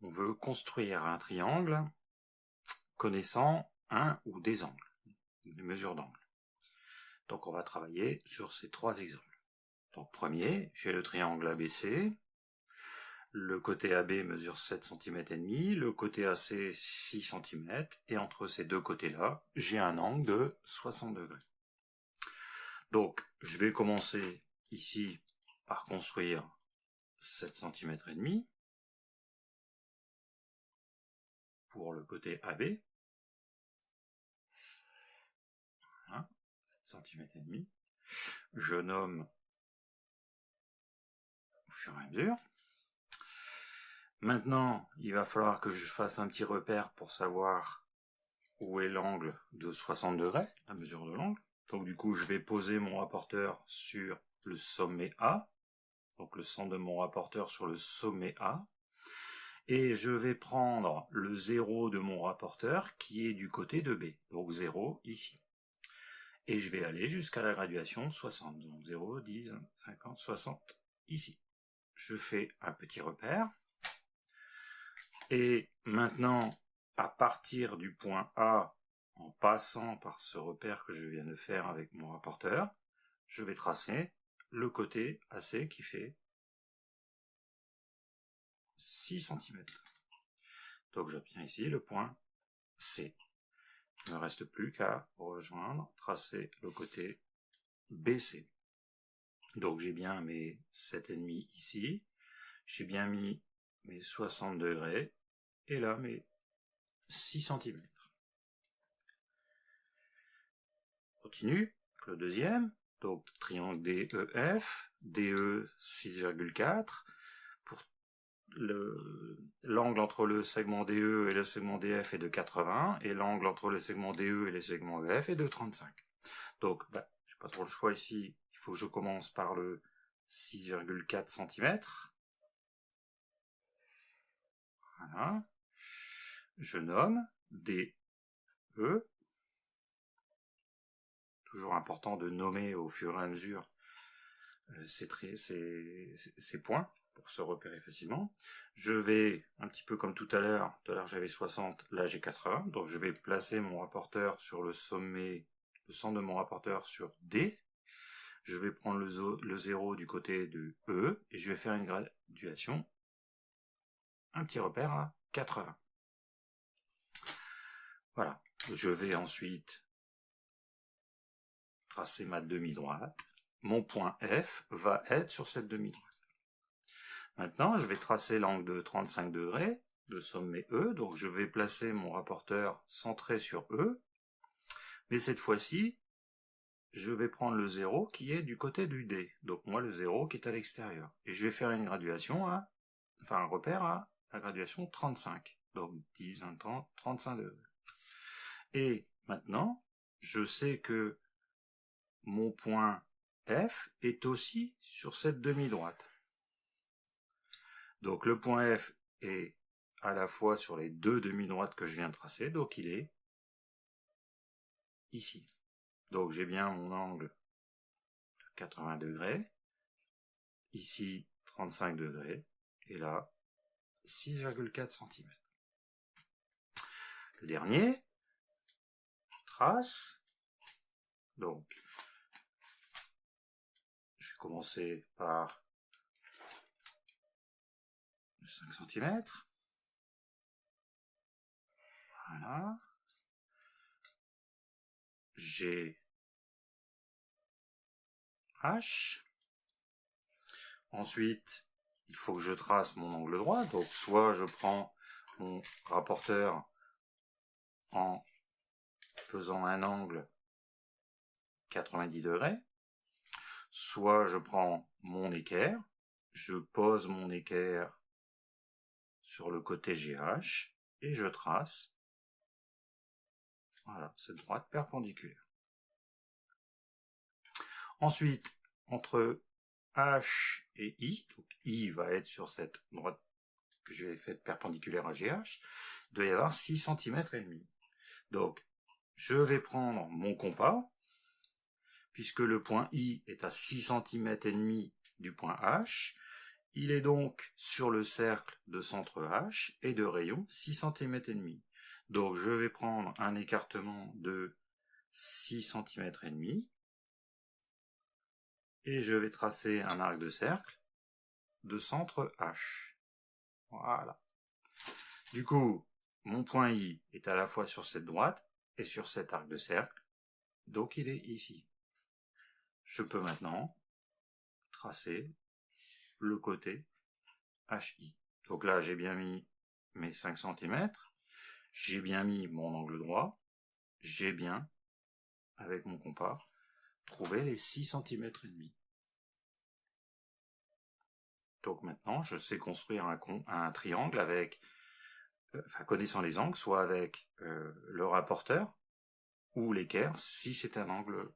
on veut construire un triangle connaissant un ou des angles, des mesures d'angle. Donc on va travailler sur ces trois exemples. Donc premier, j'ai le triangle ABC, le côté AB mesure 7 cm et demi, le côté AC 6 cm, et entre ces deux côtés-là, j'ai un angle de 60 degrés. Donc je vais commencer ici par construire 7 cm et demi pour le côté AB. Voilà, 7 cm et demi. Je nomme au fur et à mesure. Maintenant, il va falloir que je fasse un petit repère pour savoir où est l'angle de 60 degrés, la mesure de l'angle. Donc du coup, je vais poser mon rapporteur sur le sommet A, donc le centre de mon rapporteur sur le sommet A, et je vais prendre le 0 de mon rapporteur qui est du côté de B, donc 0 ici. Et je vais aller jusqu'à la graduation 60, donc 0, 10, 50, 60 ici. Je fais un petit repère, et maintenant, à partir du point A, en passant par ce repère que je viens de faire avec mon rapporteur, je vais tracer le côté AC qui fait 6 cm. Donc j'obtiens ici le point C. Il ne me reste plus qu'à rejoindre, tracer le côté BC. Donc j'ai bien mes 7,5 ici, j'ai bien mis mes 60 degrés, et là mes 6 cm. Continue, le deuxième, donc triangle DEF, DE 6,4, pour l'angle entre le segment DE et le segment DF est de 80, et l'angle entre le segment DE et le segment EF est de 35. Donc, je n'ai pas trop le choix ici, il faut que je commence par le 6,4 cm. Voilà. Je nomme DE. Toujours important de nommer au fur et à mesure ces points pour se repérer facilement. Je vais, un petit peu comme tout à l'heure j'avais 60, là j'ai 80, donc je vais placer mon rapporteur sur le sommet, le centre de mon rapporteur sur D. Je vais prendre le 0 du côté de E, et je vais faire une graduation, un petit repère à 80. Voilà, je vais ensuite tracer ma demi-droite. Mon point F va être sur cette demi-droite. Maintenant, je vais tracer l'angle de 35 degrés, le sommet E, donc je vais placer mon rapporteur centré sur E, mais cette fois-ci, je vais prendre le 0 qui est du côté du D, donc moi le 0 qui est à l'extérieur, et je vais faire une graduation un repère à la graduation 35, donc 10, 20, 30, 35 degrés. Et maintenant, je sais que mon point F est aussi sur cette demi-droite. Donc le point F est à la fois sur les deux demi-droites que je viens de tracer, donc il est ici. Donc j'ai bien mon angle de 80 degrés, ici 35 degrés, et là 6,4 cm. Le dernier, trace, donc je vais commencer par 5 cm. Voilà. J'ai H. Ensuite, il faut que je trace mon angle droit. Donc, soit je prends mon rapporteur en faisant un angle 90 degrés, soit je prends mon équerre, je pose mon équerre sur le côté GH, et je trace, voilà, cette droite perpendiculaire. Ensuite, entre H et I, donc I va être sur cette droite que j'ai faite perpendiculaire à GH, il doit y avoir 6 cm et demi. Donc, je vais prendre mon compas, puisque le point I est à 6 cm et demi du point H, Il est donc sur le cercle de centre H et de rayon 6 cm et demi. Donc je vais prendre un écartement de 6 cm et demi et je vais tracer un arc de cercle de centre H. Voilà. Du coup, mon point I est à la fois sur cette droite et sur cet arc de cercle, donc il est ici. Je peux maintenant tracer le côté HI. Donc là, j'ai bien mis mes 5 cm, j'ai bien mis mon angle droit, j'ai bien, avec mon compas, trouvé les 6 cm et demi. Donc maintenant, je sais construire un triangle avec, connaissant les angles, soit avec le rapporteur ou l'équerre, si c'est un angle